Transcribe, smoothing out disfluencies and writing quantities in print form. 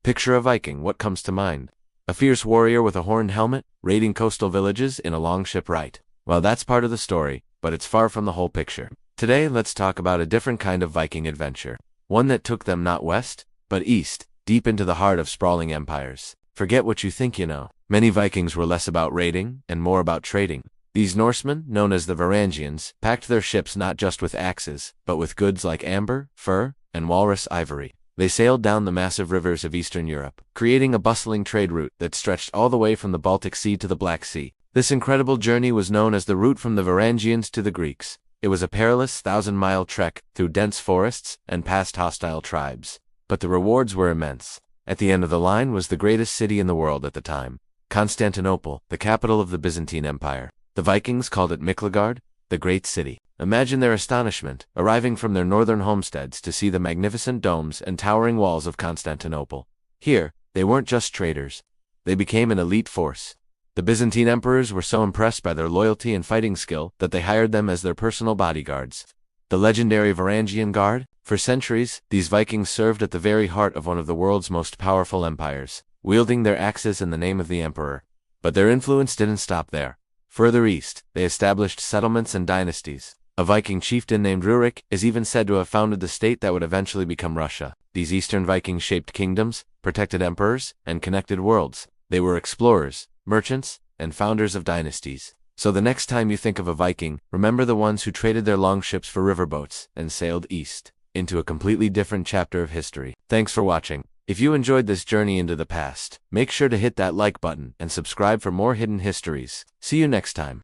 Picture a Viking, what comes to mind? A fierce warrior with a horned helmet, raiding coastal villages in a longship rite. Well, that's part of the story, but it's far from the whole picture. Today, let's talk about a different kind of Viking adventure. One that took them not west, but east, deep into the heart of sprawling empires. Forget what you think you know. Many Vikings were less about raiding and more about trading. These Norsemen, known as the Varangians, packed their ships not just with axes, but with goods like amber, fur, and walrus ivory. They sailed down the massive rivers of Eastern Europe, creating a bustling trade route that stretched all the way from the Baltic Sea to the Black Sea. This incredible journey was known as the route from the Varangians to the Greeks. It was a perilous 1,000-mile trek through dense forests and past hostile tribes. But the rewards were immense. At the end of the line was the greatest city in the world at the time, Constantinople, the capital of the Byzantine Empire. The Vikings called it Miklagard, the Great City. Imagine their astonishment, arriving from their northern homesteads to see the magnificent domes and towering walls of Constantinople. Here, they weren't just traders. They became an elite force. The Byzantine emperors were so impressed by their loyalty and fighting skill that they hired them as their personal bodyguards. The legendary Varangian Guard? For centuries, these Vikings served at the very heart of one of the world's most powerful empires, wielding their axes in the name of the emperor. But their influence didn't stop there. Further east, they established settlements and dynasties. A Viking chieftain named Rurik is even said to have founded the state that would eventually become Russia. These Eastern Vikings shaped kingdoms, protected emperors, and connected worlds. They were explorers, merchants, and founders of dynasties. So the next time you think of a Viking, remember the ones who traded their longships for riverboats and sailed east, into a completely different chapter of history. Thanks for watching. If you enjoyed this journey into the past, make sure to hit that like button and subscribe for more hidden histories. See you next time.